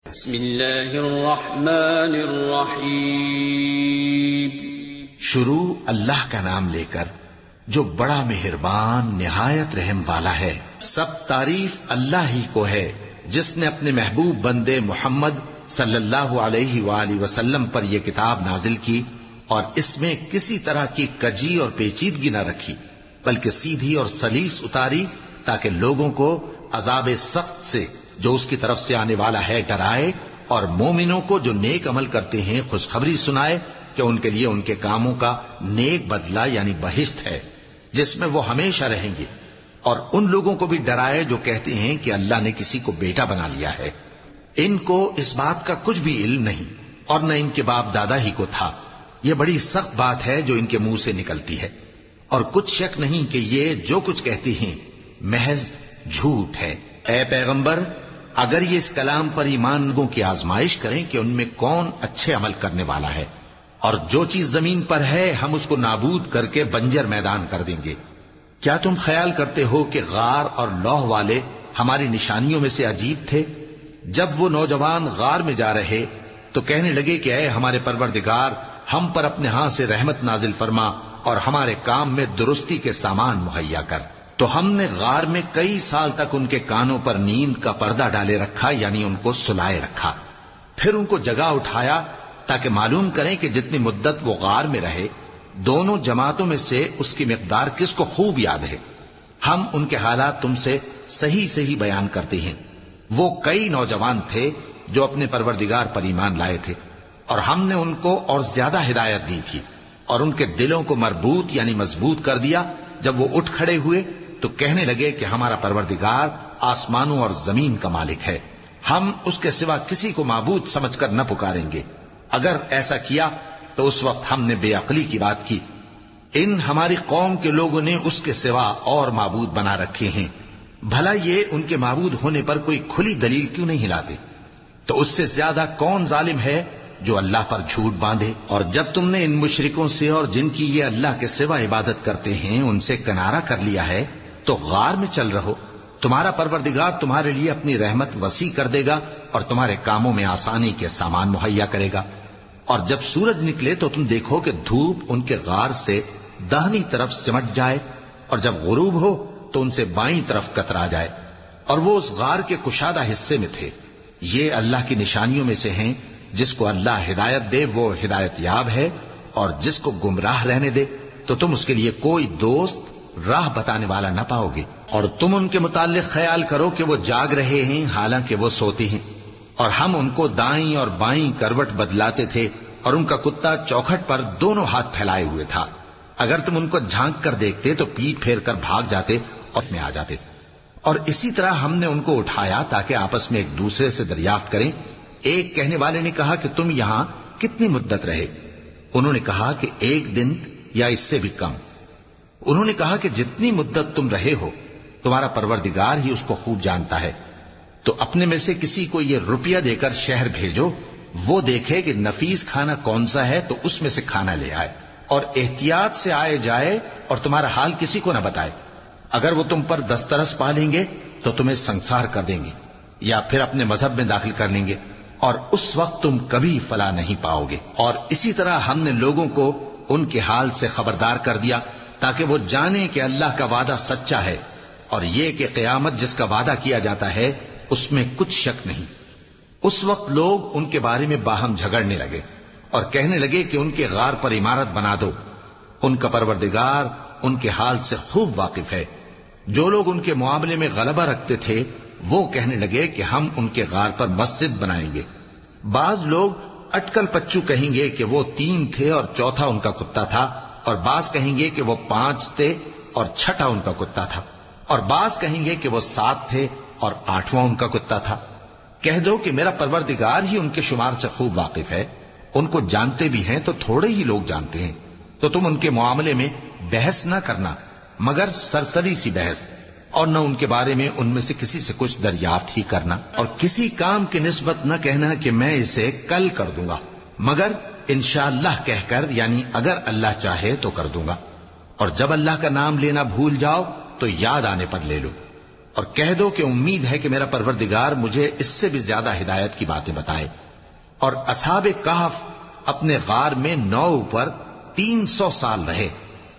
بسم اللہ الرحمن الرحیم۔ شروع اللہ کا نام لے کر جو بڑا مہربان نہایت رحم والا ہے۔ سب تعریف اللہ ہی کو ہے جس نے اپنے محبوب بندے محمد صلی اللہ علیہ وآلہ وسلم پر یہ کتاب نازل کی اور اس میں کسی طرح کی کجی اور پیچیدگی نہ رکھی، بلکہ سیدھی اور سلیس اتاری تاکہ لوگوں کو عذاب سخت سے جو اس کی طرف سے آنے والا ہے ڈرائے، اور مومنوں کو جو نیک عمل کرتے ہیں خوشخبری سنائے کہ ان کے لیے ان کے کاموں کا نیک بدلہ یعنی بہشت ہے جس میں وہ ہمیشہ رہیں گے، اور ان لوگوں کو بھی ڈرائے جو کہتے ہیں کہ اللہ نے کسی کو بیٹا بنا لیا ہے۔ ان کو اس بات کا کچھ بھی علم نہیں اور نہ ان کے باپ دادا ہی کو تھا۔ یہ بڑی سخت بات ہے جو ان کے منہ سے نکلتی ہے، اور کچھ شک نہیں کہ یہ جو کچھ کہتے ہیں محض جھوٹ ہے۔ اے پیغمبر، اگر یہ اس کلام پر ایمان لوگوں کی آزمائش کریں کہ ان میں کون اچھے عمل کرنے والا ہے، اور جو چیز زمین پر ہے ہم اس کو نابود کر کے بنجر میدان کر دیں گے۔ کیا تم خیال کرتے ہو کہ غار اور لوح والے ہماری نشانیوں میں سے عجیب تھے؟ جب وہ نوجوان غار میں جا رہے تو کہنے لگے کہ اے ہمارے پروردگار، ہم پر اپنے ہاں سے رحمت نازل فرما اور ہمارے کام میں درستی کے سامان مہیا کر۔ تو ہم نے غار میں کئی سال تک ان کے کانوں پر نیند کا پردہ ڈالے رکھا، یعنی ان کو سلائے رکھا، پھر ان کو جگا اٹھایا تاکہ معلوم کریں کہ جتنی مدت وہ غار میں رہے دونوں جماعتوں میں سے اس کی مقدار کس کو خوب یاد ہے۔ ہم ان کے حالات تم سے صحیح صحیح بیان کرتے ہیں۔ وہ کئی نوجوان تھے جو اپنے پروردگار پر ایمان لائے تھے، اور ہم نے ان کو اور زیادہ ہدایت دی تھی، اور ان کے دلوں کو مربوط یعنی مضبوط کر دیا۔ جب وہ اٹھ کھڑے ہوئے تو کہنے لگے کہ ہمارا پروردگار آسمانوں اور زمین کا مالک ہے، ہم اس کے سوا کسی کو معبود سمجھ کر نہ پکاریں گے۔ اگر ایسا کیا تو اس وقت ہم نے بے عقلی کی بات کی۔ ان ہماری قوم کے لوگوں نے اس کے سوا اور معبود بنا رکھے ہیں، بھلا یہ ان کے معبود ہونے پر کوئی کھلی دلیل کیوں نہیں لاتے؟ تو اس سے زیادہ کون ظالم ہے جو اللہ پر جھوٹ باندھے؟ اور جب تم نے ان مشرکوں سے اور جن کی یہ اللہ کے سوا عبادت کرتے ہیں ان سے کنارہ کر لیا ہے تو غار میں چل رہو، تمہارا پروردگار تمہارے لیے اپنی رحمت وسیع کر دے گا اور تمہارے کاموں میں آسانی کے سامان مہیا کرے گا۔ اور جب سورج نکلے تو تم دیکھو کہ دھوپ ان کے غار سے داہنی طرف سمٹ جائے، اور جب غروب ہو تو ان سے بائیں طرف کترا جائے، اور وہ اس غار کے کشادہ حصے میں تھے۔ یہ اللہ کی نشانیوں میں سے ہیں، جس کو اللہ ہدایت دے وہ ہدایت یاب ہے، اور جس کو گمراہ رہنے دے تو تم اس کے لیے کوئی دوست راہ بتانے والا نہ پاؤ گے۔ اور تم ان کے متعلق خیال کرو کہ وہ جاگ رہے ہیں حالانکہ وہ سوتے ہیں، اور ہم ان کو دائیں اور بائیں کروٹ بدلاتے تھے، اور ان کا کتا چوکھٹ پر دونوں ہاتھ پھیلائے ہوئے تھا۔ اگر تم ان کو جھانک کر دیکھتے تو پیٹ پھیر کر بھاگ جاتے اور میں آ جاتے۔ اور اسی طرح ہم نے ان کو اٹھایا تاکہ آپس میں ایک دوسرے سے دریافت کریں۔ ایک کہنے والے نے کہا کہ تم یہاں کتنی مدت رہے؟ انہوں نے کہا کہ 1 دن یا اس سے بھی کم۔ انہوں نے کہا کہ جتنی مدت تم رہے ہو تمہارا پروردگار ہی اس کو خوب جانتا ہے، تو اپنے میں سے کسی کو یہ روپیہ دے کر شہر بھیجو، وہ دیکھے کہ نفیس کھانا کون سا ہے تو اس میں سے کھانا لے آئے، اور احتیاط سے آئے جائے اور تمہارا حال کسی کو نہ بتائے۔ اگر وہ تم پر دسترس پا لیں گے تو تمہیں سنسار کر دیں گے یا پھر اپنے مذہب میں داخل کر لیں گے، اور اس وقت تم کبھی فلاح نہیں پاؤ گے۔ اور اسی طرح ہم نے لوگوں کو ان کے حال سے خبردار کر دیا تاکہ وہ جانیں کہ اللہ کا وعدہ سچا ہے، اور یہ کہ قیامت جس کا وعدہ کیا جاتا ہے اس میں کچھ شک نہیں۔ اس وقت لوگ ان کے بارے میں باہم جھگڑنے لگے اور کہنے لگے کہ ان کے غار پر عمارت بنا دو۔ ان کا پروردگار ان کے حال سے خوب واقف ہے۔ جو لوگ ان کے معاملے میں غلبہ رکھتے تھے وہ کہنے لگے کہ ہم ان کے غار پر مسجد بنائیں گے۔ بعض لوگ اٹکل پچو کہیں گے کہ وہ 3 تھے اور چوتھا ان کا کتا تھا، اور بعض کہیں گے کہ وہ 5 تھے اور چھٹا ان کا کتا تھا، اور بعض کہیں گے کہ وہ 7 تھے اور 8واں ان کا کتا تھا۔ کہہ دو کہ میرا پروردگار ہی ان کے شمار سے خوب واقف ہے، ان کو جانتے بھی ہیں تو تھوڑے ہی لوگ جانتے ہیں۔ تو تم ان کے معاملے میں بحث نہ کرنا مگر سرسری سی بحث، اور نہ ان کے بارے میں ان میں سے کسی سے کچھ دریافت ہی کرنا، اور کسی کام کی نسبت نہ کہنا کہ میں اسے کل کر دوں گا، مگر انشاءاللہ کہہ کر، یعنی اگر اللہ چاہے تو کر دوں گا۔ اور جب اللہ کا نام لینا بھول جاؤ تو یاد آنے پر لے لو۔ اور کہہ دو کہ امید ہے کہ میرا پروردگار مجھے اس سے بھی زیادہ ہدایت کی باتیں بتائے۔ اور اصحاب کہف اپنے غار میں 9 پر 300 سال رہے۔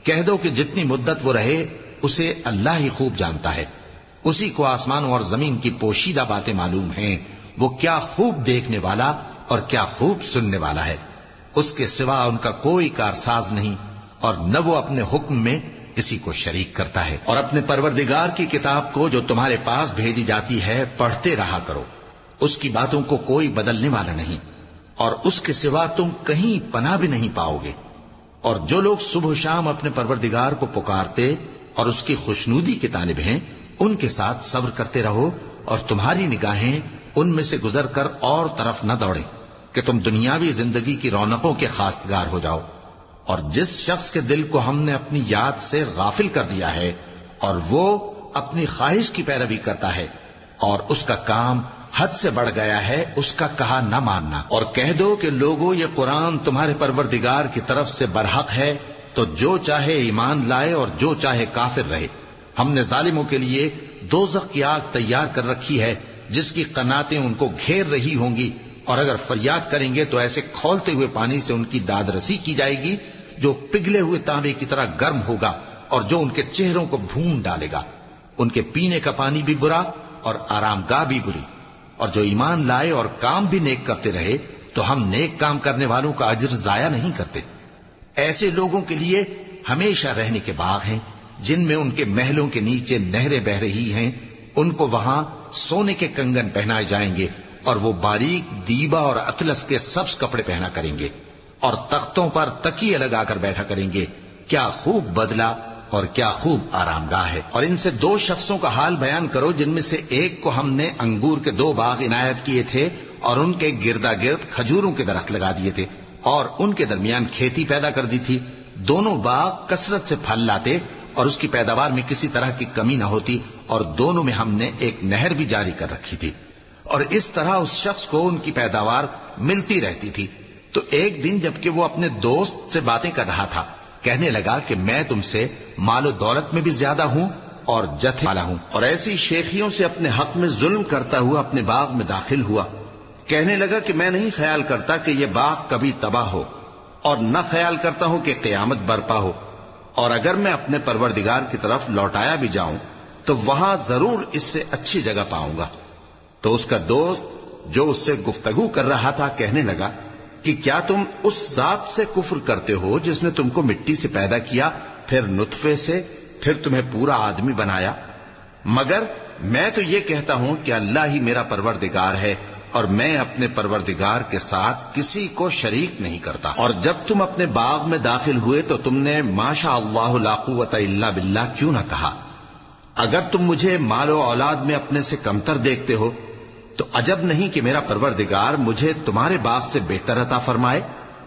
کہہ دو کہ جتنی مدت وہ رہے اسے اللہ ہی خوب جانتا ہے، اسی کو آسمانوں اور زمین کی پوشیدہ باتیں معلوم ہیں، وہ کیا خوب دیکھنے والا اور کیا خوب سننے والا ہے۔ اس کے سوا ان کا کوئی کارساز نہیں، اور نہ وہ اپنے حکم میں کسی کو شریک کرتا ہے۔ اور اپنے پروردگار کی کتاب کو جو تمہارے پاس بھیجی جاتی ہے پڑھتے رہا کرو، اس کی باتوں کو کوئی بدلنے والا نہیں، اور اس کے سوا تم کہیں پناہ بھی نہیں پاؤ گے۔ اور جو لوگ صبح و شام اپنے پروردگار کو پکارتے اور اس کی خوشنودی کے طالب ہیں، ان کے ساتھ صبر کرتے رہو، اور تمہاری نگاہیں ان میں سے گزر کر اور طرف نہ دوڑیں کہ تم دنیاوی زندگی کی رونقوں کے خواستگار ہو جاؤ۔ اور جس شخص کے دل کو ہم نے اپنی یاد سے غافل کر دیا ہے اور وہ اپنی خواہش کی پیروی کرتا ہے اور اس کا کام حد سے بڑھ گیا ہے، اس کا کہا نہ ماننا۔ اور کہہ دو کہ لوگو یہ قرآن تمہارے پروردگار کی طرف سے برحق ہے، تو جو چاہے ایمان لائے اور جو چاہے کافر رہے۔ ہم نے ظالموں کے لیے دوزخ کی آگ تیار کر رکھی ہے جس کی قناتیں ان کو گھیر رہی ہوں گی، اور اگر فریاد کریں گے تو ایسے کھولتے ہوئے پانی سے ان کی داد رسی کی جائے گی جو پگھلے ہوئے تانبے کی طرح گرم ہوگا اور جو ان کے چہروں کو بھون ڈالے گا۔ ان کے پینے کا پانی بھی برا اور آرام گاہ بھی بری۔ اور جو ایمان لائے اور کام بھی نیک کرتے رہے تو ہم نیک کام کرنے والوں کا اجر ضائع نہیں کرتے۔ ایسے لوگوں کے لیے ہمیشہ رہنے کے باغ ہیں جن میں ان کے محلوں کے نیچے نہریں بہ رہی ہیں، ان کو وہاں سونے کے کنگن پہنائے جائیں گے، اور وہ باریک دیبا اور اطلس کے سبز کپڑے پہنا کریں گے، اور تختوں پر تکیے لگا کر بیٹھا کریں گے۔ کیا خوب بدلہ اور کیا خوب آرام گاہ ہے۔ اور ان سے 2 شخصوں کا حال بیان کرو جن میں سے ایک کو ہم نے انگور کے 2 باغ عنایت کیے تھے اور ان کے گردا گرد کھجوروں کے درخت لگا دیے تھے اور ان کے درمیان کھیتی پیدا کر دی تھی۔ دونوں باغ کثرت سے پھل لاتے اور اس کی پیداوار میں کسی طرح کی کمی نہ ہوتی، اور دونوں میں ہم نے ایک نہر بھی جاری کر رکھی تھی، اور اس طرح اس شخص کو ان کی پیداوار ملتی رہتی تھی۔ تو ایک دن جبکہ وہ اپنے دوست سے باتیں کر رہا تھا، کہنے لگا کہ میں تم سے مال و دولت میں بھی زیادہ ہوں اور جتھے والا ہوں، اور ایسی شیخیوں سے اپنے حق میں ظلم کرتا ہوا اپنے باغ میں داخل ہوا۔ کہنے لگا کہ میں نہیں خیال کرتا کہ یہ باغ کبھی تباہ ہو، اور نہ خیال کرتا ہوں کہ قیامت برپا ہو، اور اگر میں اپنے پروردگار کی طرف لوٹایا بھی جاؤں تو وہاں ضرور اس سے اچھی جگہ پاؤں گا۔ تو اس کا دوست جو اس سے گفتگو کر رہا تھا کہنے لگا کہ کیا تم اس ذات سے کفر کرتے ہو جس نے تم کو مٹی سے پیدا کیا، پھر نطفے سے، پھر تمہیں پورا آدمی بنایا؟ مگر میں تو یہ کہتا ہوں کہ اللہ ہی میرا پروردگار ہے، اور میں اپنے پروردگار کے ساتھ کسی کو شریک نہیں کرتا۔ اور جب تم اپنے باغ میں داخل ہوئے تو تم نے ماشاء اللہ لا قوت الا باللہ کیوں نہ کہا؟ اگر تم مجھے مال و اولاد میں اپنے سے کمتر دیکھتے ہو تو عجب نہیں کہ میرا پروردگار مجھے تمہارے باغ سے بہتر عطا فرمائے،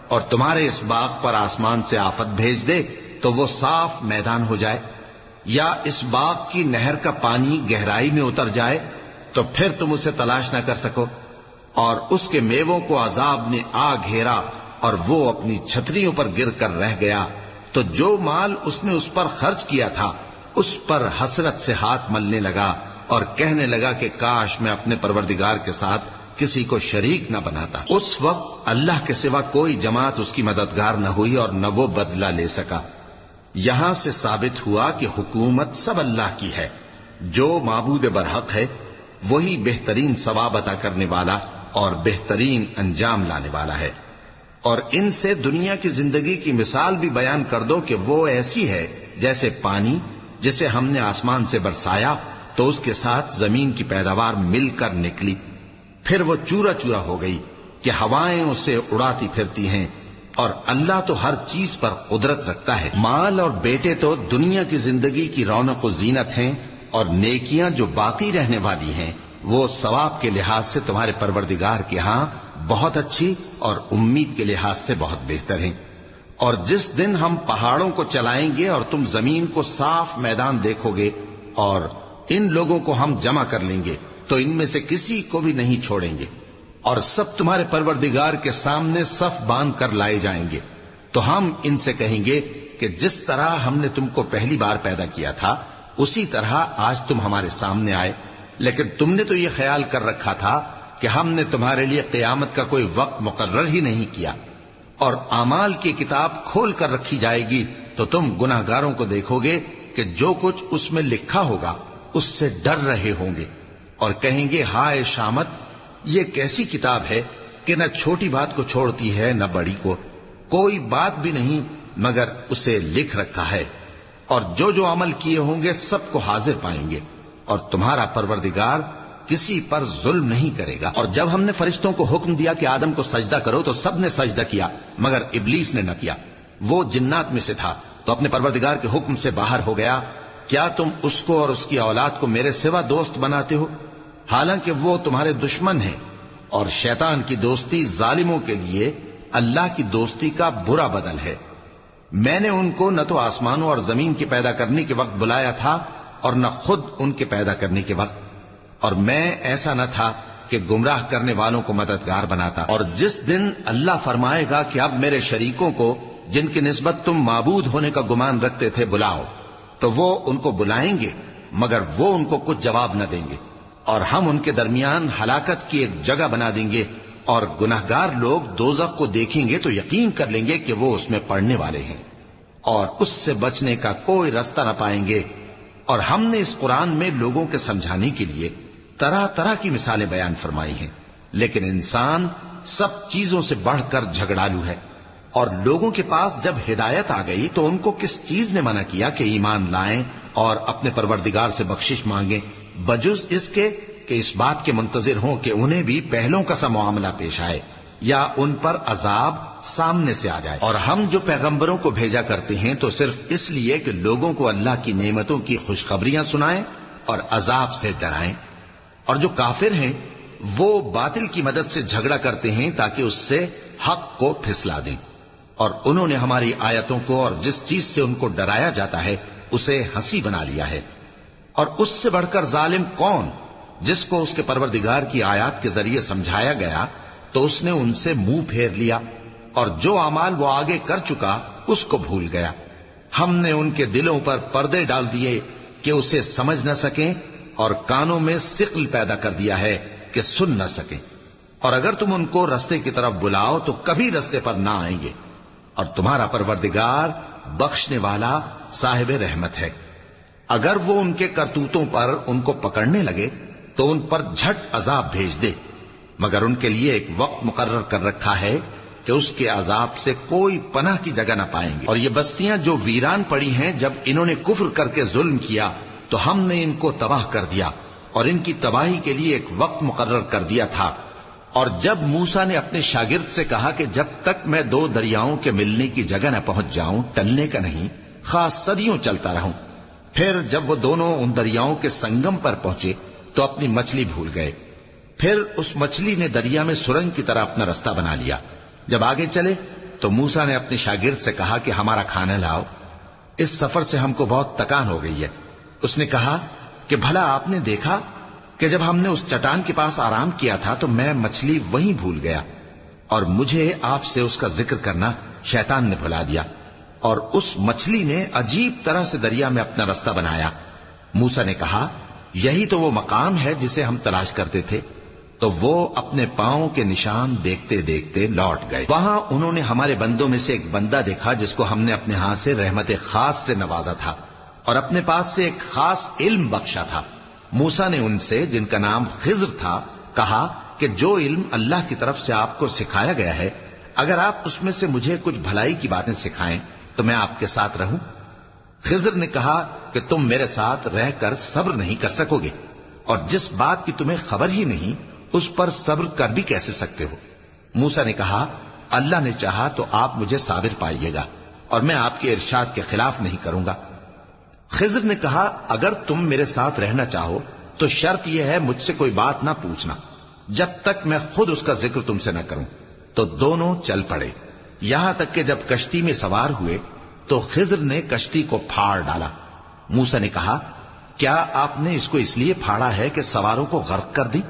اور تمہارے اس باغ پر آسمان سے آفت بھیج دے تو وہ صاف میدان ہو جائے، یا اس باغ کی نہر کا پانی گہرائی میں اتر جائے تو پھر تم اسے تلاش نہ کر سکو، اور اس کے میووں کو عذاب نے آ گھیرا اور وہ اپنی چھتریوں پر گر کر رہ گیا، تو جو مال اس نے اس پر خرچ کیا تھا اس پر حسرت سے ہاتھ ملنے لگا اور کہنے لگا کہ کاش میں اپنے پروردگار کے ساتھ کسی کو شریک نہ بناتا۔ اس وقت اللہ کے سوا کوئی جماعت اس کی مددگار نہ ہوئی اور نہ وہ بدلہ لے سکا۔ یہاں سے ثابت ہوا کہ حکومت سب اللہ کی ہے، جو معبود برحق ہے وہی بہترین ثواب عطا کرنے والا اور بہترین انجام لانے والا ہے۔ اور ان سے دنیا کی زندگی کی مثال بھی بیان کر دو کہ وہ ایسی ہے جیسے پانی جسے ہم نے آسمان سے برسایا تو اس کے ساتھ زمین کی پیداوار مل کر نکلی، پھر وہ چورا چورا ہو گئی کہ ہوائیں اسے اڑاتی پھرتی ہیں، اور اللہ تو ہر چیز پر قدرت رکھتا ہے۔ مال اور بیٹے تو دنیا کی زندگی کی رونق و زینت ہیں، اور نیکیاں جو باقی رہنے والی ہیں وہ ثواب کے لحاظ سے تمہارے پروردگار کے ہاں بہت اچھی اور امید کے لحاظ سے بہت بہتر ہیں۔ اور جس دن ہم پہاڑوں کو چلائیں گے اور تم زمین کو صاف میدان دیکھو گے اور ان لوگوں کو ہم جمع کر لیں گے تو ان میں سے کسی کو بھی نہیں چھوڑیں گے، اور سب تمہارے پروردگار کے سامنے صف باندھ کر لائے جائیں گے، تو ہم ان سے کہیں گے کہ جس طرح ہم نے تم کو پہلی بار پیدا کیا تھا اسی طرح آج تم ہمارے سامنے آئے، لیکن تم نے تو یہ خیال کر رکھا تھا کہ ہم نے تمہارے لیے قیامت کا کوئی وقت مقرر ہی نہیں کیا، اور اعمال کی کتاب کھول کر رکھی جائے گی تو تم گناہگاروں کو دیکھو گے کہ جو کچھ اس میں لکھا ہوگا اس سے ڈر رہے ہوں گے، اور کہیں گے ہائے شامت، یہ کیسی کتاب ہے کہ نہ چھوٹی بات کو چھوڑتی ہے نہ بڑی کو، کوئی بات بھی نہیں مگر اسے لکھ رکھا ہے، اور جو جو عمل کیے ہوں گے سب کو حاضر پائیں گے، اور تمہارا پروردگار کسی پر ظلم نہیں کرے گا۔ اور جب ہم نے فرشتوں کو حکم دیا کہ آدم کو سجدہ کرو تو سب نے سجدہ کیا مگر ابلیس نے نہ کیا، وہ جنات میں سے تھا تو اپنے پروردگار کے حکم سے باہر ہو گیا۔ کیا تم اس کو اور اس کی اولاد کو میرے سوا دوست بناتے ہو، حالانکہ وہ تمہارے دشمن ہیں، اور شیطان کی دوستی ظالموں کے لیے اللہ کی دوستی کا برا بدل ہے۔ میں نے ان کو نہ تو آسمانوں اور زمین کے پیدا کرنے کے وقت بلایا تھا اور نہ خود ان کے پیدا کرنے کے وقت، اور میں ایسا نہ تھا کہ گمراہ کرنے والوں کو مددگار بناتا۔ اور جس دن اللہ فرمائے گا کہ اب میرے شریکوں کو جن کی نسبت تم معبود ہونے کا گمان رکھتے تھے بلاؤ، تو وہ ان کو بلائیں گے مگر وہ ان کو کچھ جواب نہ دیں گے، اور ہم ان کے درمیان ہلاکت کی ایک جگہ بنا دیں گے، اور گناہگار لوگ دوزخ کو دیکھیں گے تو یقین کر لیں گے کہ وہ اس میں پڑنے والے ہیں، اور اس سے بچنے کا کوئی راستہ نہ پائیں گے۔ اور ہم نے اس قرآن میں لوگوں کے سمجھانے کے لیے طرح طرح کی مثالیں بیان فرمائی ہیں، لیکن انسان سب چیزوں سے بڑھ کر جھگڑالو ہے، اور لوگوں کے پاس جب ہدایت آ گئی تو ان کو کس چیز نے منع کیا کہ ایمان لائیں اور اپنے پروردگار سے بخشش مانگیں، بجز اس کے کہ اس بات کے منتظر ہوں کہ انہیں بھی پہلوں کا سا معاملہ پیش آئے یا ان پر عذاب سامنے سے آ جائے۔ اور ہم جو پیغمبروں کو بھیجا کرتے ہیں تو صرف اس لیے کہ لوگوں کو اللہ کی نعمتوں کی خوشخبریاں سنائیں اور عذاب سے ڈرائیں، اور جو کافر ہیں وہ باطل کی مدد سے جھگڑا کرتے ہیں تاکہ اس سے حق کو پھسلا دیں، اور انہوں نے ہماری آیتوں کو اور جس چیز سے ان کو ڈرایا جاتا ہے اسے ہنسی بنا لیا ہے۔ اور اس سے بڑھ کر ظالم کون، جس کو اس کے پروردگار کی آیات کے ذریعے سمجھایا گیا تو اس نے ان سے منہ پھیر لیا، اور جو اعمال وہ آگے کر چکا اس کو بھول گیا۔ ہم نے ان کے دلوں پر پردے ڈال دیے کہ اسے سمجھ نہ سکیں، اور کانوں میں ثقل پیدا کر دیا ہے کہ سن نہ سکیں، اور اگر تم ان کو رستے کی طرف بلاؤ تو کبھی رستے پر نہ آئیں گے، اور تمہارا پروردگار بخشنے والا صاحب رحمت ہے۔ اگر وہ ان کے کرتوتوں پر ان کو پکڑنے لگے تو ان پر جھٹ عذاب بھیج دے، مگر ان کے لیے ایک وقت مقرر کر رکھا ہے کہ اس کے عذاب سے کوئی پناہ کی جگہ نہ پائیں گے۔ اور یہ بستیاں جو ویران پڑی ہیں، جب انہوں نے کفر کر کے ظلم کیا تو ہم نے ان کو تباہ کر دیا، اور ان کی تباہی کے لیے ایک وقت مقرر کر دیا تھا۔ اور جب موسیٰ نے اپنے شاگرد سے کہا کہ جب تک میں دو دریاؤں کے ملنے کی جگہ نہ پہنچ جاؤں ٹلنے کا نہیں، خاص صدیوں چلتا رہوں، پھر جب وہ دونوں ان دریاؤں کے سنگم پر پہنچے تو اپنی مچھلی بھول گئے، پھر اس مچھلی نے دریا میں سرنگ کی طرح اپنا راستہ بنا لیا۔ جب آگے چلے تو موسیٰ نے اپنے شاگرد سے کہا کہ ہمارا کھانا لاؤ، اس سفر سے ہم کو بہت تکان ہو گئی ہے۔ اس نے کہا کہ بھلا آپ نے دیکھا کہ جب ہم نے اس چٹان کے پاس آرام کیا تھا تو میں مچھلی وہیں بھول گیا، اور مجھے آپ سے اس کا ذکر کرنا شیطان نے بھلا دیا، اور اس مچھلی نے عجیب طرح سے دریا میں اپنا راستہ بنایا۔ موسیٰ نے کہا یہی تو وہ مقام ہے جسے ہم تلاش کرتے تھے، تو وہ اپنے پاؤں کے نشان دیکھتے دیکھتے لوٹ گئے۔ وہاں انہوں نے ہمارے بندوں میں سے ایک بندہ دیکھا جس کو ہم نے اپنے ہاتھ سے رحمت خاص سے نوازا تھا اور اپنے پاس سے ایک خاص علم بخشا تھا۔ موسیٰ نے ان سے جن کا نام خضر تھا کہا کہ جو علم اللہ کی طرف سے آپ کو سکھایا گیا ہے، اگر آپ اس میں سے مجھے کچھ بھلائی کی باتیں سکھائیں تو میں آپ کے ساتھ رہوں۔ خضر نے کہا کہ تم میرے ساتھ رہ کر صبر نہیں کر سکو گے، اور جس بات کی تمہیں خبر ہی نہیں اس پر صبر کر بھی کیسے سکتے ہو؟ موسیٰ نے کہا اللہ نے چاہا تو آپ مجھے صابر پائیے گا، اور میں آپ کے ارشاد کے خلاف نہیں کروں گا۔ خضر نے کہا اگر تم میرے ساتھ رہنا چاہو تو شرط یہ ہے مجھ سے کوئی بات نہ پوچھنا جب تک میں خود اس کا ذکر تم سے نہ کروں۔ تو دونوں چل پڑے، یہاں تک کہ جب کشتی میں سوار ہوئے تو خضر نے کشتی کو پھاڑ ڈالا۔ موسیٰ نے کہا کیا آپ نے اس کو اس لیے پھاڑا ہے کہ سواروں کو غرق کر دیں؟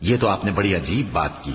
یہ تو آپ نے بڑی عجیب بات کی۔